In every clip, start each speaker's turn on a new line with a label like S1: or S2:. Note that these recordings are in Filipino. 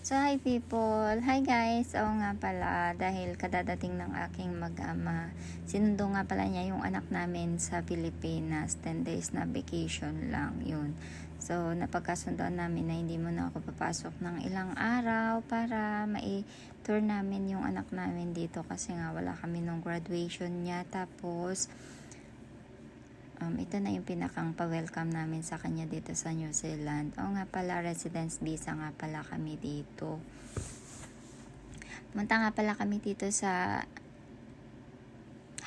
S1: So, hi people! Hi guys! Oo nga pala, dahil kadadating ng aking mag-ama, sinundo nga pala niya yung anak namin sa Pilipinas. 10 days na vacation lang, yun. So, napagkasundoan namin na hindi muna ako papasok ng ilang araw para mai-tour namin yung anak namin dito kasi nga wala kami nung graduation niya. Tapos, ito na yung pinakang pa-welcome namin sa kanya dito sa New Zealand. Oo nga pala, residence visa nga pala kami dito. Punta nga pala kami dito sa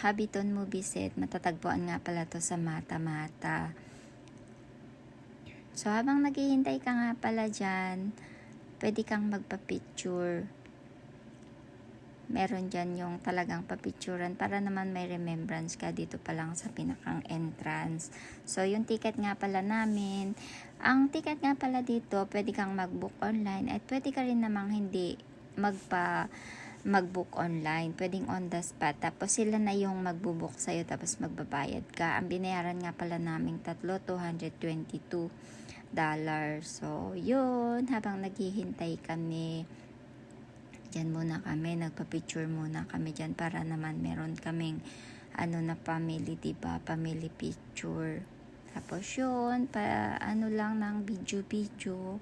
S1: Hobbiton Movie Set. Matatagpuan nga pala to sa Mata Mata. So, habang naghihintay ka nga pala dyan, pwede kang magpa-picture. Meron dyan yung talagang papicturan para naman may remembrance ka dito pa lang sa pinakang entrance. So, yung ticket nga pala namin, ang ticket nga pala dito, pwede kang mag-book online at pwede ka rin namang hindi mag-book online. Pwedeng on the spot. Tapos sila na yung magbubook sa'yo tapos magbabayad ka. Ang binayaran nga pala naming tatlo, $222. So, yun. Habang naghihintay kami, dyan muna kami, nagpa-picture muna kami dyan para naman meron kaming na family, diba? Family picture. Tapos yun, lang ng video.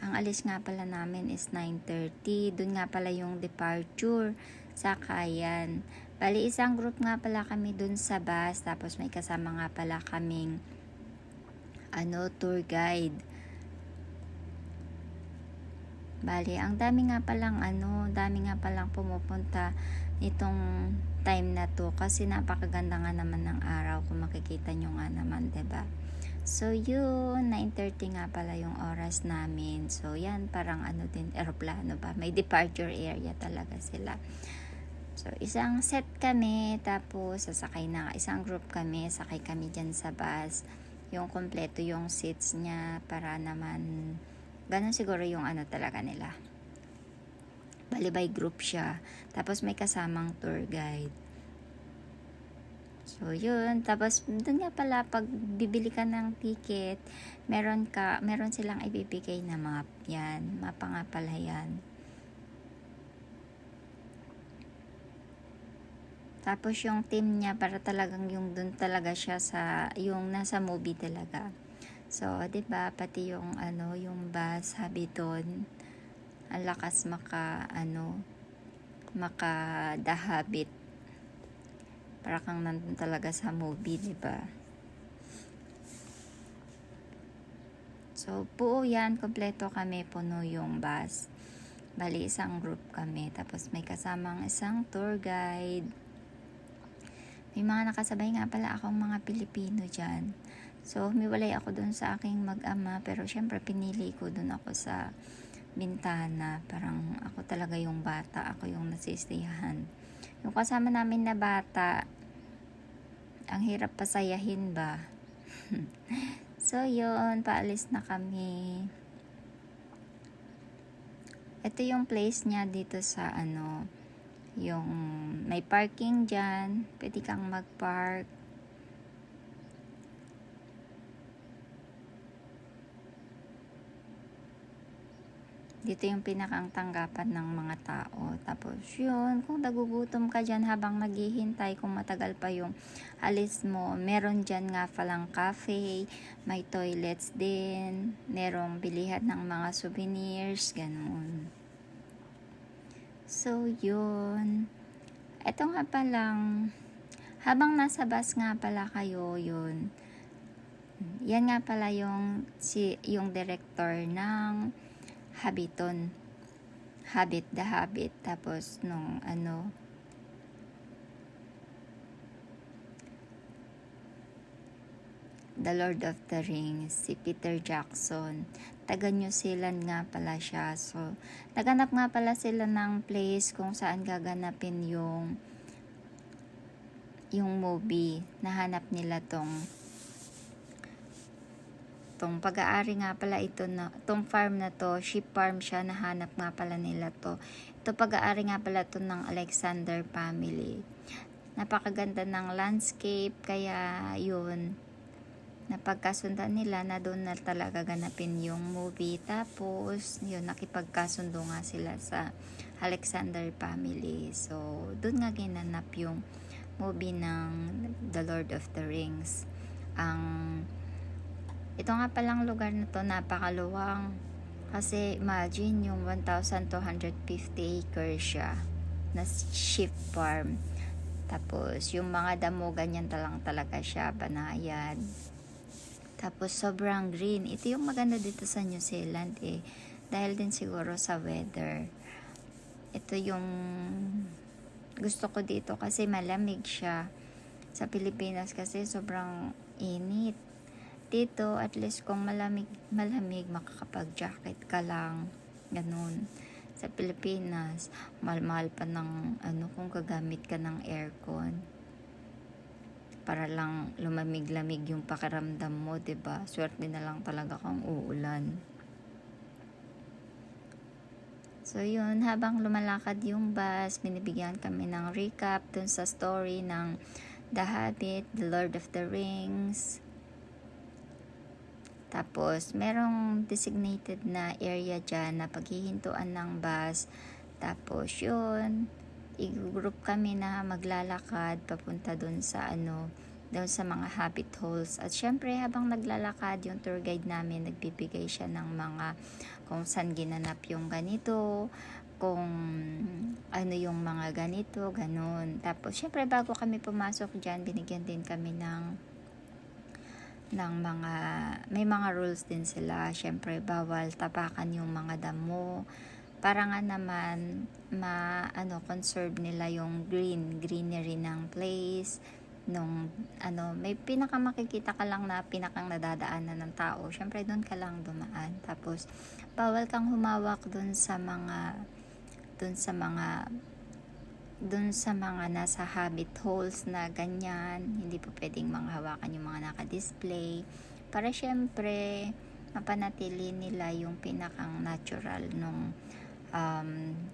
S1: Ang alis nga pala namin is 9:30. Dun nga pala yung departure sa Kayan. Bali, isang group nga pala kami dun sa bus. Tapos may kasama nga pala kaming tour guide. Bali, ang dami nga palang pumupunta nitong time na to kasi napakaganda nga naman ng araw kung makikita nyo nga naman, 'di ba? So, yun, 9:30 nga pala yung oras namin. So, yan, parang din, eroplano ba? May departure area talaga sila. So, isang set kami, tapos isang group kami, sakay kami dyan sa bus. Yung kompleto yung seats niya para naman ganun siguro yung talaga nila. Bali by group siya. Tapos may kasamang tour guide. So yun. Tapos doon nga pala pag bibili ka ng ticket, meron silang ibibigay na map. Yan. Mapa nga pala yan. Tapos yung team niya para talagang yung doon talaga siya yung nasa movie talaga. So, 'di ba, pati yung yung bus Hobbiton, ang lakas maka-dahabit. Para kang nandun talaga sa movie, 'di ba? So, buo 'yan, kompleto kami, puno yung bus. Bali, isang group kami, tapos may kasamang isang tour guide. May mga nakasabay nga pala akong mga Pilipino diyan. So, humiwalay ako dun sa aking mag-ama, pero syempre pinili ko dun ako sa bintana. Parang ako talaga yung bata, ako yung nasisiyahan. Yung kasama namin na bata, ang hirap pasayahin ba? So, yun, paalis na kami. Ito yung place niya dito sa yung may parking dyan. Pwede kang mag-park. Dito yung pinakang tanggapan ng mga tao. Tapos yun, kung nagugutom ka dyan habang naghihintay, kung matagal pa yung alis mo, meron dyan nga palang cafe, may toilets din, merong bilihan ng mga souvenirs, ganun. So yun, eto nga palang, habang nasa bus nga pala kayo, yun, yan nga pala yung director ng Hobbiton. The Hobbit. Tapos nung The Lord of the Rings, si Peter Jackson. Taga New Zealand nga pala siya. So, naganap nga pala sila ng place kung saan gaganapin yung movie. Nahanap nila tong pag-aari nga pala tong farm na to, sheep farm siya, nahanap nga pala nila to. Ito pag-aari nga pala to ng Alexander family. Napakaganda ng landscape, kaya yun, napagkasundan nila na doon na talaga ganapin yung movie. Tapos, yun, nakipagkasundo nga sila sa Alexander family. So, doon nga ginanap yung movie ng The Lord of the Rings. Ito nga palang lugar na to, napakaluwang. Kasi imagine yung 1,250 acres siya na sheep farm. Tapos, yung mga damo, ganyan talang talaga siya, banayad. Tapos, sobrang green. Ito yung maganda dito sa New Zealand dahil din siguro sa weather. Ito yung gusto ko dito kasi malamig siya. Sa Pilipinas kasi sobrang init. Dito, at least kung malamig, makakapag-jacket ka lang. Ganun. Sa Pilipinas, mahal-mahal pa ng kung gagamit ka ng aircon. Para lang lumamig-lamig yung pakiramdam mo, 'di ba? Swerte na lang talaga kung uulan. So yun, habang lumalakad yung bus, binibigyan kami ng recap dun sa story ng The Hobbit, The Lord of the Rings. Tapos, merong designated na area dyan na paghihintuan ng bus. Tapos, yun, i-group kami na maglalakad papunta dun sa doon sa mga habit holes. At syempre, habang naglalakad, yung tour guide namin, nagbibigay siya ng mga kung saan ginanap yung ganito, kung ano yung mga ganito, ganun. Tapos, syempre, bago kami pumasok dyan, binigyan din kami ng mga, may mga rules din sila. Syempre, bawal tapakan yung mga damo. Para nga naman, conserve nila yung greenery ng place. May pinakamakikita ka lang na pinakang nadadaanan ng tao. Syempre, doon ka lang dumaan. Tapos, bawal kang humawak doon sa mga nasa habit holes na ganyan. Hindi po pwedeng manghawakan yung mga naka-display para syempre mapanatili nila yung pinakang natural nung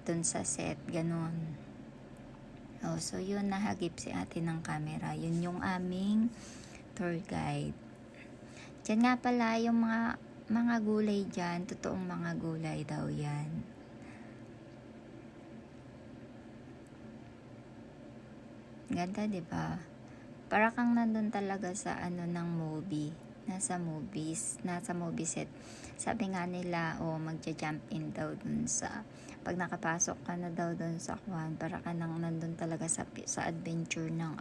S1: dun sa set, ganun. So yun, nahagip si ate ng camera. Yun yung aming tour guide. Diyan nga pala yung mga gulay dyan, totoong mga gulay daw yan. Ganda, 'di ba? Para kang nandun talaga sa ng movie, nasa movie set. Sabi nga nila, magja-jump in daw dun sa pag nakapasok ka na daw dun sa kwan, para ka nang nandun talaga sa adventure ng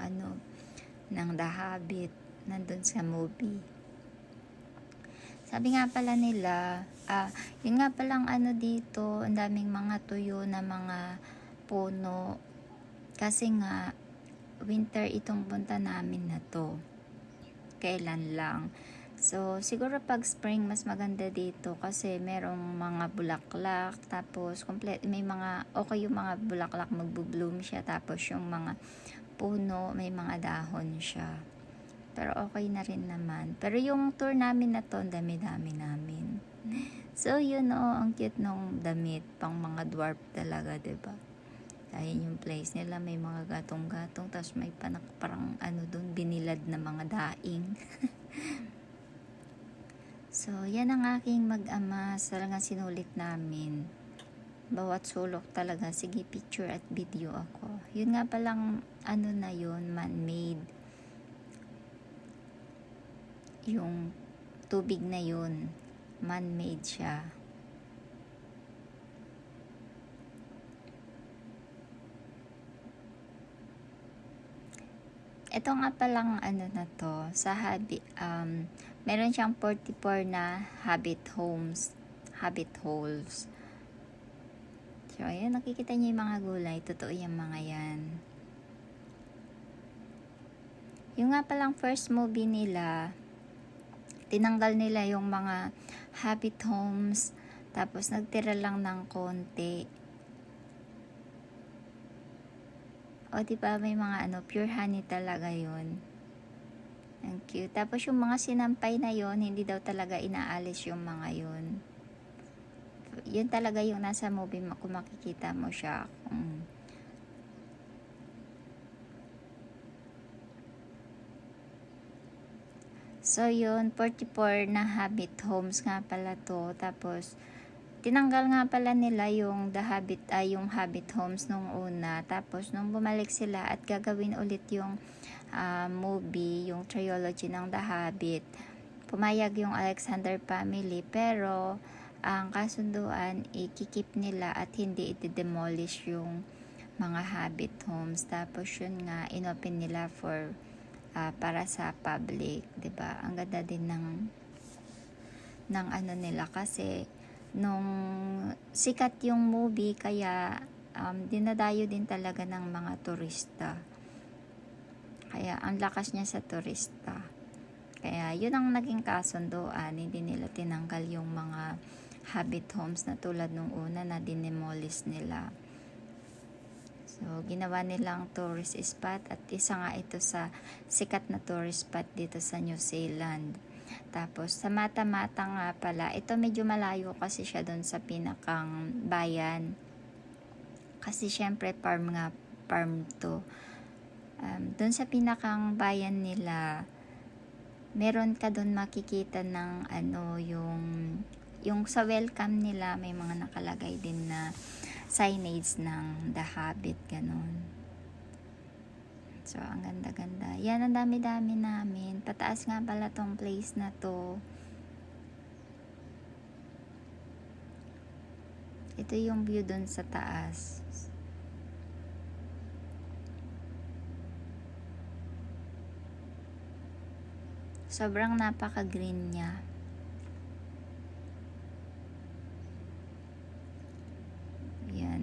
S1: ng The Hobbit, nandun sa movie. Sabi nga pala nila, yun nga palang dito, ang daming mga tuyo na mga puno. Kasi nga, winter itong punta namin na to. Kailan lang. So, siguro pag spring mas maganda dito kasi merong mga bulaklak. Tapos, may mga, okay yung mga bulaklak, magbo-bloom siya. Tapos, yung mga puno, may mga dahon siya. Pero okay na rin naman. Pero yung tour namin na to, dami-dami namin. So, yun ang cute nung damit. Pang mga dwarf talaga, diba? Dahil yung place nila may mga gatong-gatong, tapos may parang doon binilad na mga daing. So, yan ang aking mag-ama. Talagang sinulit namin. Bawat sulok talaga. Sige, picture at video ako. Yun nga palang na yun, man-made. Yung tubig na yun, man-made siya. Ito nga palang na to, sa meron siyang 44 na habit holes. So, ayan, nakikita niyo yung mga gulay. Totoo yung mga yan. Yung nga palang first movie nila, tinanggal nila yung mga habit homes, tapos nagtira lang ng konti. O, diba, may mga pure honey talaga yun. Ang cute. Tapos yung mga sinampay na yun, hindi daw talaga inaalis yung mga yun. Yun talaga yung nasa movie, kung makikita mo siya. So yun, 44 na Habit Homes nga pala to. Tapos tinanggal nga pala nila yung yung Habit Homes nung una. Tapos nung bumalik sila at gagawin ulit yung movie, yung trilogy ng The Habit, pumayag yung Alexander family, pero ang kasunduan, ikikip nila at hindi i-demolish yung mga Habit Homes. Tapos yun nga, inopen nila for para sa public, 'di ba? Ang ganda din ng ano nila, kasi nung sikat yung movie, kaya dinadayo din talaga ng mga turista. Kaya ang lakas niya sa turista. Kaya yun ang naging kasunduan, hindi nila tinanggal yung mga Habit Homes na tulad nung una na dinemolish nila. So, ginawa nilang tourist spot, at isa nga ito sa sikat na tourist spot dito sa New Zealand. Tapos, sa Mata-Mata nga pala, ito medyo malayo kasi siya doon sa pinakang bayan. Kasi syempre farm to. Doon sa pinakang bayan nila, meron ka doon makikita ng yung sa welcome nila, may mga nakalagay din na signage ng The Habit, ganun. So, ang ganda-ganda. Yan, ang dami-dami namin. Pataas nga pala tong place na to. Ito yung view dun sa taas. Sobrang napaka-green niya.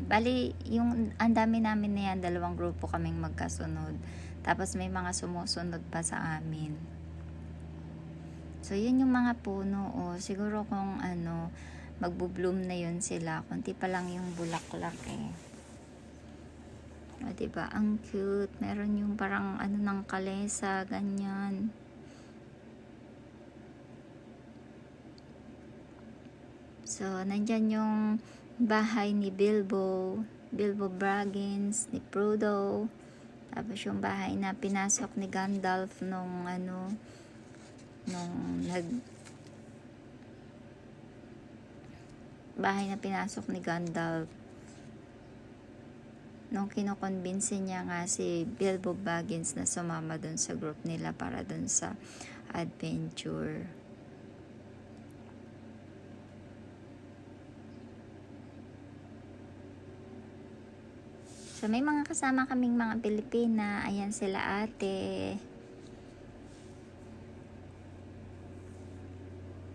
S1: Bali, yung ang dami namin na yan, 2 grupo kaming magkasunod. Tapos may mga sumusunod pa sa amin. So, yun yung mga puno. Siguro kung magbo-bloom na yun sila. Kunti pa lang yung bulaklak eh. Diba? Ang cute. Meron yung parang ng kalesa, ganyan. So, nandyan yung bahay ni Bilbo Baggins, ni Frodo. Tapos yung bahay na pinasok ni Gandalf nung bahay na pinasok ni Gandalf nung kinokonbinse niya nga si Bilbo Baggins na sumama dun sa group nila para dun sa adventure. So, may mga kasama kaming mga Pilipina. Ayan sila ate.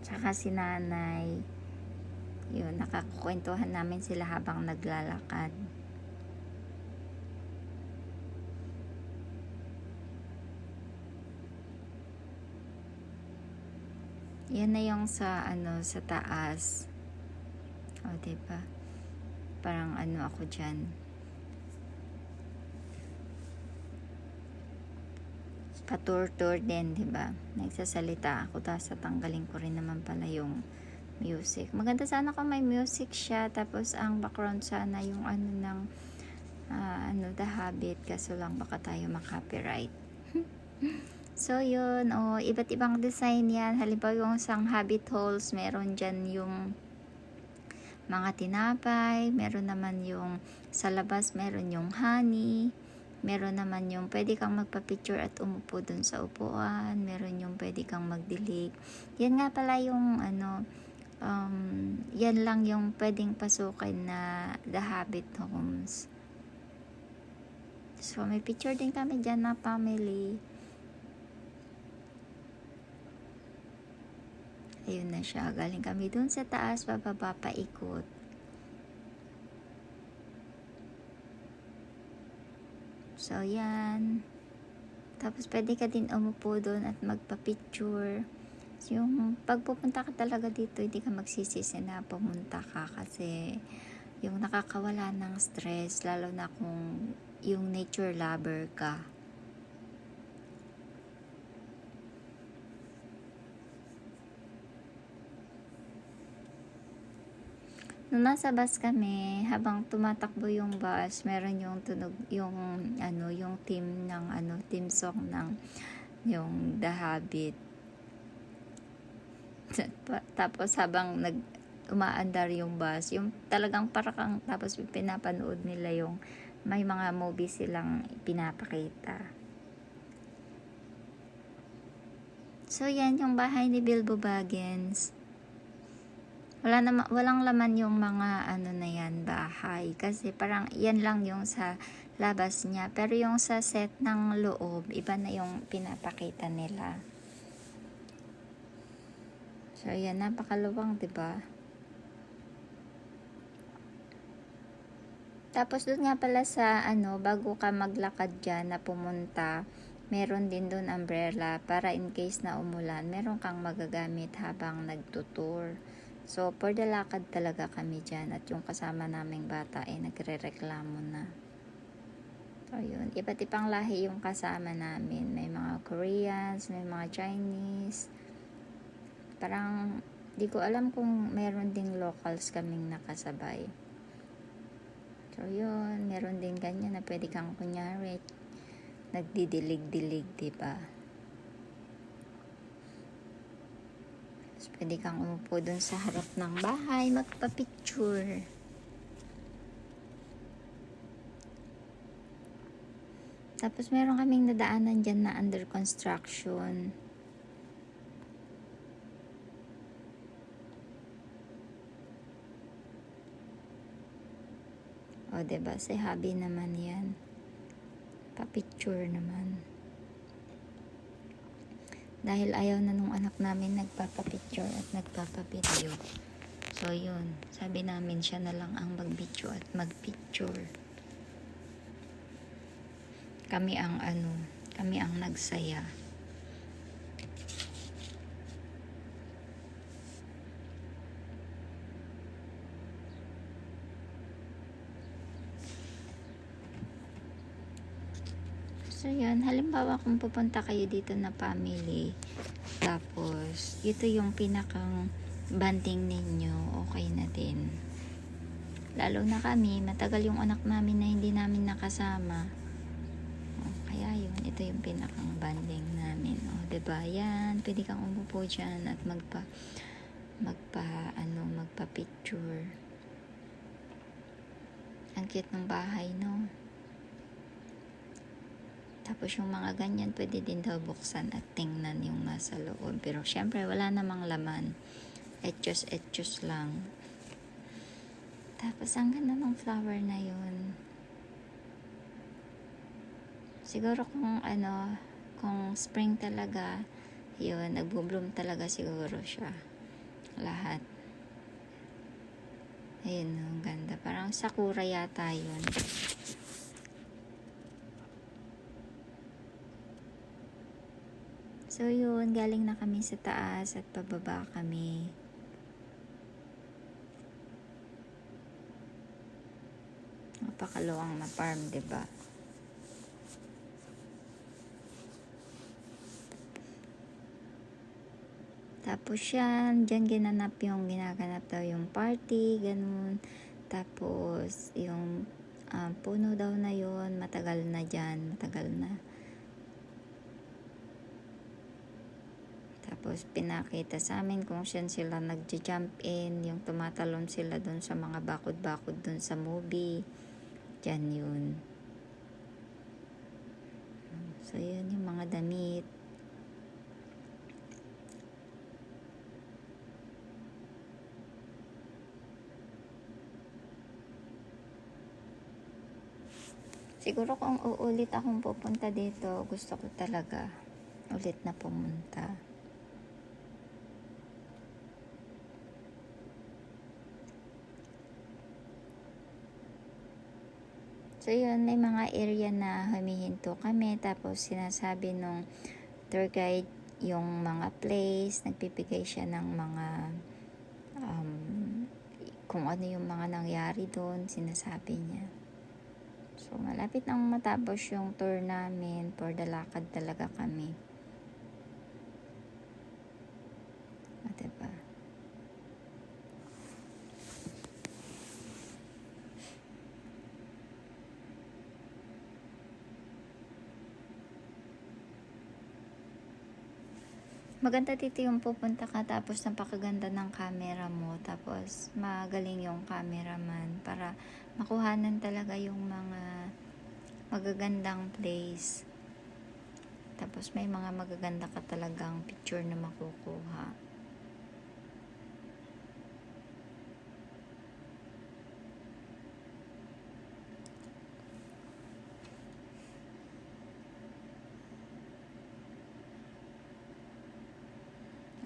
S1: Tsaka si nanay. Yun, nakakukwentuhan namin sila habang naglalakad. Yan na yung sa sa taas. Diba? Parang ako dyan. Pa-tour din, diba? Nagsasalita ako, tapos tatanggalin ko rin naman pala yung music. Maganda sana kung may music siya, tapos ang background sana yung The Habit, kaso lang baka tayo makopyright. So yun, iba't ibang design yan. Halimbawa yung isang Habit Halls, meron dyan yung mga tinapay, meron naman yung sa labas, meron yung honey, meron naman yung pwede kang magpa-picture at umupo dun sa upuan, meron yung pwede kang magdilig. Yan nga pala yung yan lang yung pwedeng pasukin na The Habit Homes. So, may picture din kami dyan na family. Ayun na siya. Galing kami dun sa taas, bababa pa ikot. So, yan. Tapos, pwede ka din umupo doon at magpa-picture. So, yung pagpupunta ka talaga dito, hindi ka magsisisi na pumunta ka kasi yung nakakawala ng stress, lalo na kung yung nature lover ka. Nung nasa bus kami, habang tumatakbo yung bus, meron yung tunog, yung yung team ng team song ng yung The Habit. Tapos habang umaandar yung bus, yung talagang parakang tapos pinapanood nila yung may mga movie silang pinapakita. So yan yung bahay ni Bilbo Baggins. Walang laman yung mga ano na yan, bahay. Kasi parang yan lang yung sa labas niya. Pero yung sa set ng loob, iba na yung pinapakita nila. So yan, napakaluwang, 'di ba? Tapos doon nga pala sa bago ka maglakad dyan na pumunta, meron din doon umbrella para in case na umulan, meron kang magagamit habang nagtutour. So, for the lakad talaga kami dyan at yung kasama naming bata ay nagre-reklamo na. So, yun. Iba't ibang lahi yung kasama namin. May mga Koreans, may mga Chinese. Parang, di ko alam kung meron ding locals kaming nakasabay. So, yun. Meron din ganyan na pwede kang kunyari nagdidilig-dilig, diba? So, pwede kang umupo dun sa harap ng bahay, magpa-picture. Tapos, meron kaming nadaanan dyan na under construction. O, diba? Si hubby naman yan. Pa-picture naman. Dahil ayaw na nung anak namin nagpapapicture at nagpapapideo. So, yun. Sabi namin siya na lang ang mag-video at mag-picture. Kami ang nagsaya. So, yun. Halimbawa, kung pupunta kayo dito na family, tapos, ito yung pinakang banding ninyo, okay na din. Lalo na kami, matagal yung anak namin na hindi namin nakasama. Kaya yun, ito yung pinakang banding namin. O, diba? Yan, pwede kang umupo dyan at magpa-picture. Ang cute ng bahay, no? Tapos yung mga ganyan, pwede din daw buksan at tingnan yung nasa loob. Pero syempre, wala namang laman. Etchos lang. Tapos, ang ganda ng flower na yun. Siguro kung spring talaga, yun, nagbo-bloom talaga siguro siya. Lahat. Ayun, ang ganda. Parang sakura yata yun. So yun, galing na kami sa taas at pababa kami. Napakaluwang na farm, 'di ba? Tapos yan, dyan ginaganap daw yung party, ganun. Tapos, yung puno daw na yun, matagal na dyan, matagal na. Tapos pinakita sa amin kung saan sila nagja-jump in, yung tumatalon sila dun sa mga bakod-bakod dun sa movie. Diyan yun. So yun yung mga damit. Siguro kung uulit akong pupunta dito, gusto ko talaga ulit na pumunta. So yun, may mga area na humihinto kami, tapos sinasabi nung tour guide yung mga place, nagbibigay siya ng mga kung ano yung mga nangyari doon, sinasabi niya. So malapit nang matapos yung tour namin, for the lakad talaga kami. Diba? maganda dito yung pupunta ka tapos napakaganda ng camera mo, tapos magaling yung cameraman para makuhanan talaga yung mga magagandang place. Tapos may mga magaganda ka talagang picture na makukuha.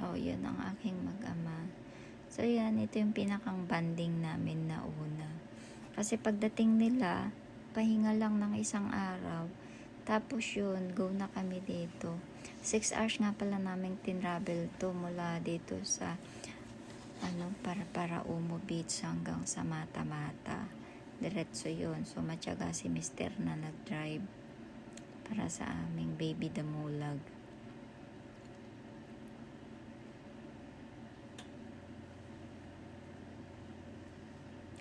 S1: Oh, yun ang aking mag-ama. So, yan, ito yung pinakang banding namin na una. Kasi pagdating nila, pahinga lang ng isang araw. Tapos yun, go na kami dito. 6 hours nga pala namin tinravel to mula dito sa para Umo Beach hanggang sa Mata-Mata. Diretso yun. So, matyaga si Mister na nag-drive para sa aming baby damulag.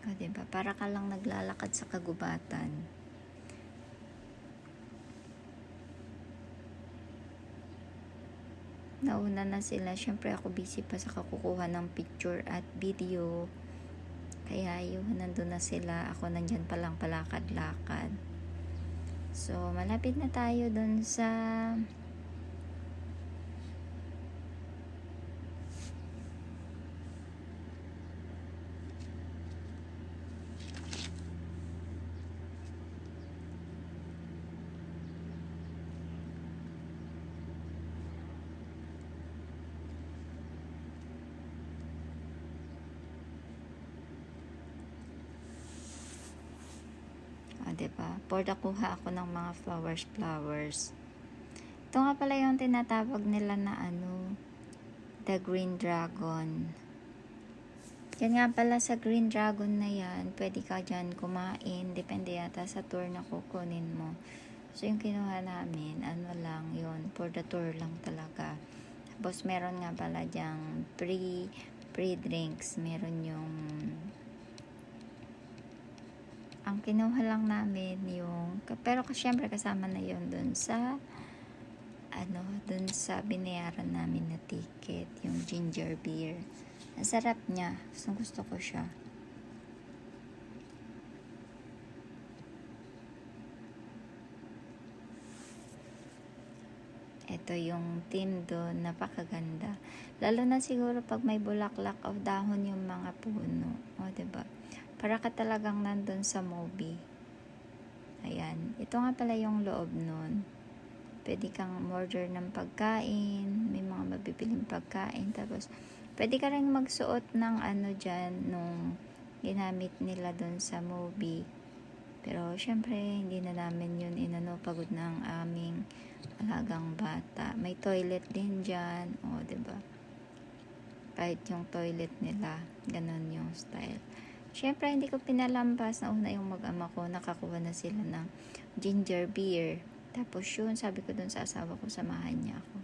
S1: O, diba? Para ka lang naglalakad sa kagubatan. Nauna na sila. Siyempre ako busy pa sa kakukuha ng picture at video. Kaya yun, nandun na sila. Ako nandyan palang palakad-lakad. So, malapit na tayo dun sa diba? Porda kuha ako ng mga flowers. Ito nga pala yung tinatawag nila na the Green Dragon. Yan nga pala sa Green Dragon na yan, pwede ka dyan kumain, depende yata sa tour na kukunin mo. So yung kinuha namin, lang yun, for the tour lang talaga. Tapos meron nga pala dyang free drinks, meron yung ang kinuha lang namin yung, pero syempre kasama na yun dun sa dun sa binayaran namin na ticket, yung ginger beer. Ang sarap niya, gusto ko siya. Ito yung team doon, napakaganda. Lalo na siguro pag may bulaklak o dahon yung mga puno. O, diba? Para ka talagang nandun sa movie. Ayan. Ito nga pala yung loob nun. Pwede kang order ng pagkain. May mga mabibiling pagkain. Tapos, pwede ka rin magsuot ng dyan nung ginamit nila dun sa movie. Pero, syempre, hindi na namin yun pagod ng aming alagang bata. May toilet din dyan. O, diba? Kahit yung toilet nila, ganun yung style. Siyempre, hindi ko pinalampas na una yung mag-ama ko, nakakuha na sila ng ginger beer. Tapos yun, sabi ko dun sa asawa ko, samahan niya ako.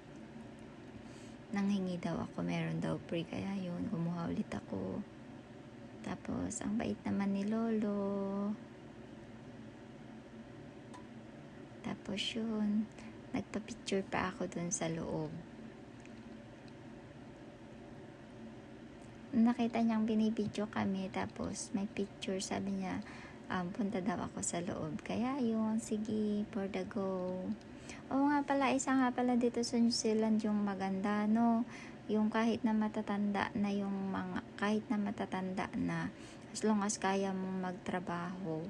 S1: Nanghingi daw ako, meron daw free, kaya yun, kumuha ulit ako. Tapos, ang bait naman ni Lolo. Tapos yun, nagpa-picture pa ako dun sa loob. Nakita niyang binibidyo kami, tapos may picture, sabi niya punta daw ako sa loob, kaya yun, sige, for the go. Oo nga pala, isa nga pala dito sa New Zealand yung maganda, yung kahit na matatanda na as long as kaya mong magtrabaho,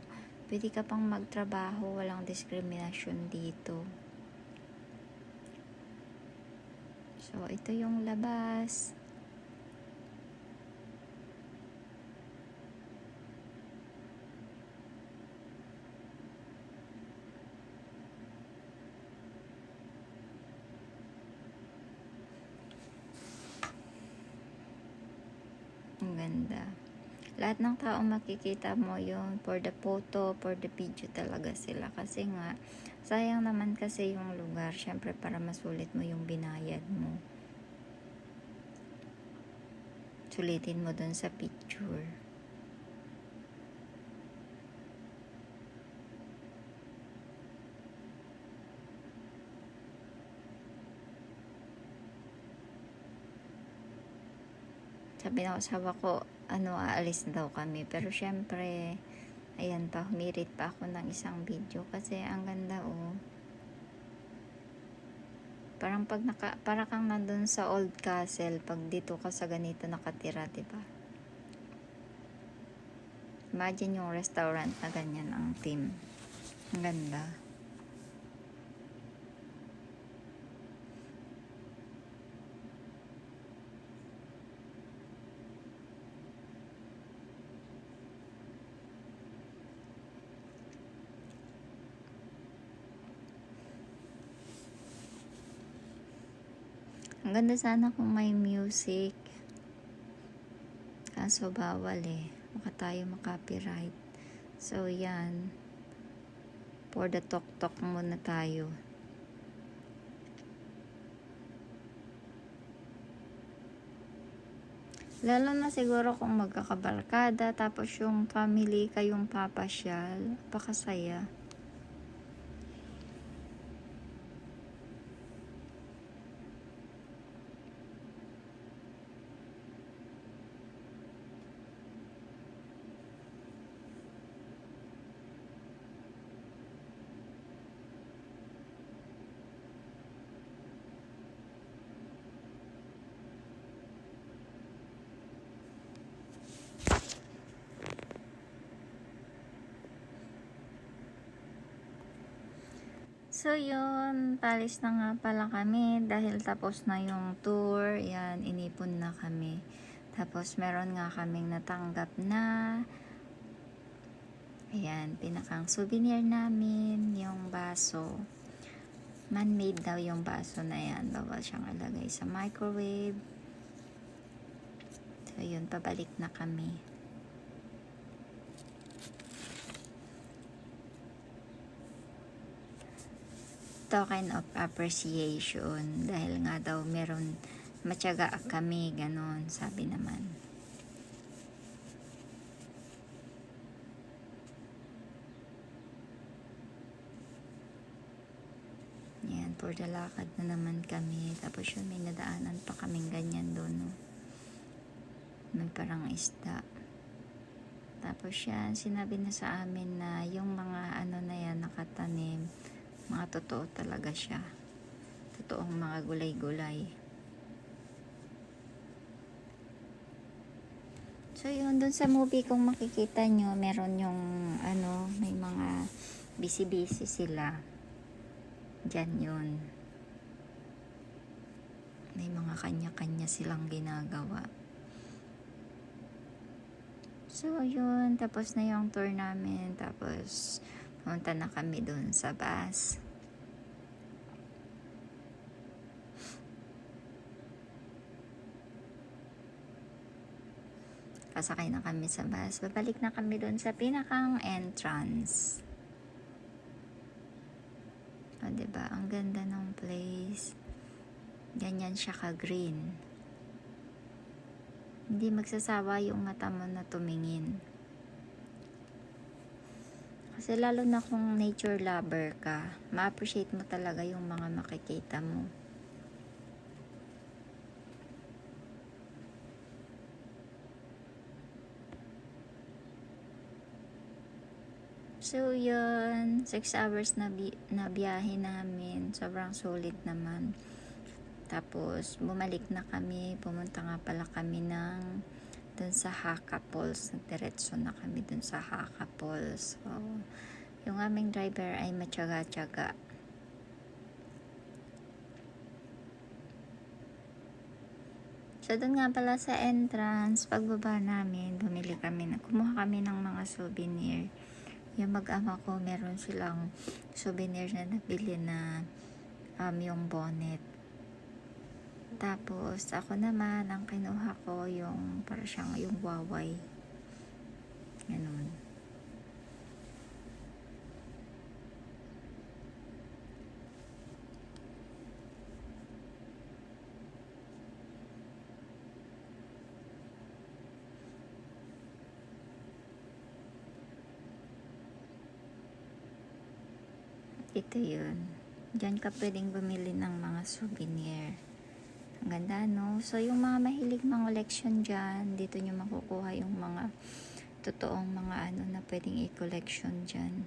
S1: pwede ka pang magtrabaho, walang discrimination dito. So ito yung labas. Ang ganda. Lahat ng tao makikita mo yun, for the photo, for the video talaga sila. Kasi nga, sayang naman kasi yung lugar. Syempre, para masulit mo yung binayad mo. Sulitin mo dun sa picture. Sabi ng asawa ko, aalis daw kami. Pero syempre, ayan pa, humirit pa ako ng isang video kasi ang ganda oh. Parang para kang nandun sa old castle pag dito ka sa ganito nakatira, 'di ba? Imagine yung restaurant na ganyan ang theme. Ang ganda. Ang ganda sana kung may music. Kaso bawal eh. Baka tayo makopyright. So yan. For the talk-talk muna tayo. Lalo na siguro kung magkakabarkada tapos yung family kayong papasyal. Pakasaya. So yun, palis na nga pala kami dahil tapos na yung tour. Yan, inipon na kami. Tapos meron nga kaming natanggap na ayan, pinakang souvenir namin, yung baso. Man-made daw yung baso na yan. Bawal siyang ilagay sa microwave. So yun, pabalik na kami. Token of appreciation dahil nga daw meron matyaga kami, ganon, sabi naman. Yan, for the lakad na naman kami. Tapos yun, may nadaanan pa kaming ganyan doon, no? May parang isda. Tapos yan, sinabi na sa amin na yung mga na yan, nakatanim, mga totoo talaga siya. Totoong mga gulay-gulay. So yun, dun sa movie kung makikita nyo, meron yung may mga busy-busy sila. Diyan yun. May mga kanya-kanya silang ginagawa. So yun, tapos na yung tour namin. Tapos pumunta na kami dun sa bus. Kasakay na kami sa bus. Babalik na kami dun sa pinakang entrance. O, diba? Ang ganda ng place. Ganyan siya ka-green. Hindi magsasawa yung mata mo na tumingin. Kasi lalo na kung nature lover ka, ma-appreciate mo talaga yung mga makikita mo. So yun, 6 hours na biyahe namin. Sobrang solid naman. Tapos bumalik na kami. Pumunta nga pala kami dun sa Haka Falls. Nagdiretso na kami dun sa Haka Falls. So, yung aming driver ay matyaga-tyaga. So, dun nga pala sa entrance, pagbaba namin, kumuha kami ng mga souvenir. Yung mag-ama ko, meron silang souvenir na nabili na yung bonnet. Tapos, ako naman, ang kinuha ko yung para siyang yung waway. Ganun. Ito yun. Diyan ka pwedeng bumili ng mga souvenir. Ang ganda, no? So, yung mga mahilig mga collection dyan, dito nyo makukuha yung mga totoong mga ano na pwedeng i-collection dyan.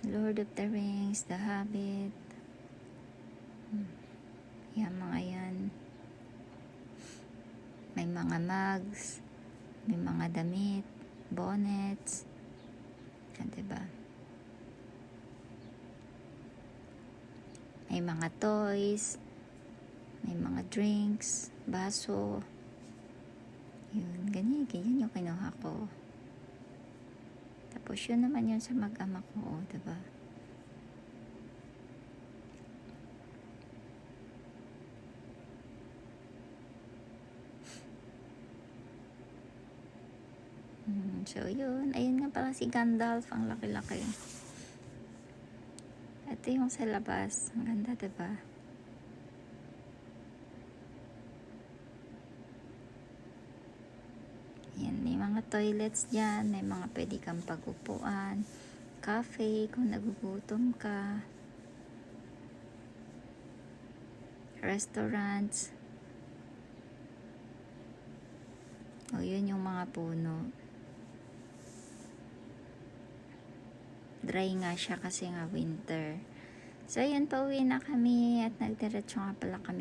S1: Lord of the Rings, The Hobbit. Yan, mga yan. May mga mugs, may mga damit, bonnets. Yan, diba? May mga toys, may mga drinks, baso. Yun, ganyan yung kinuha ko. Tapos yun naman yun sa mag-ama ko, diba? So yun, ayun nga pala si Gandalf, ang laki-laki. Ito yung sa labas, ang ganda, diba? Yan, may mga toilets dyan, may mga pwede kang pagupuan, cafe kung nagugutom ka, restaurants. O yun yung mga puno. Dry nga siya kasi nga winter. So, yun, pauwi na kami at nagdiretso nga pala kami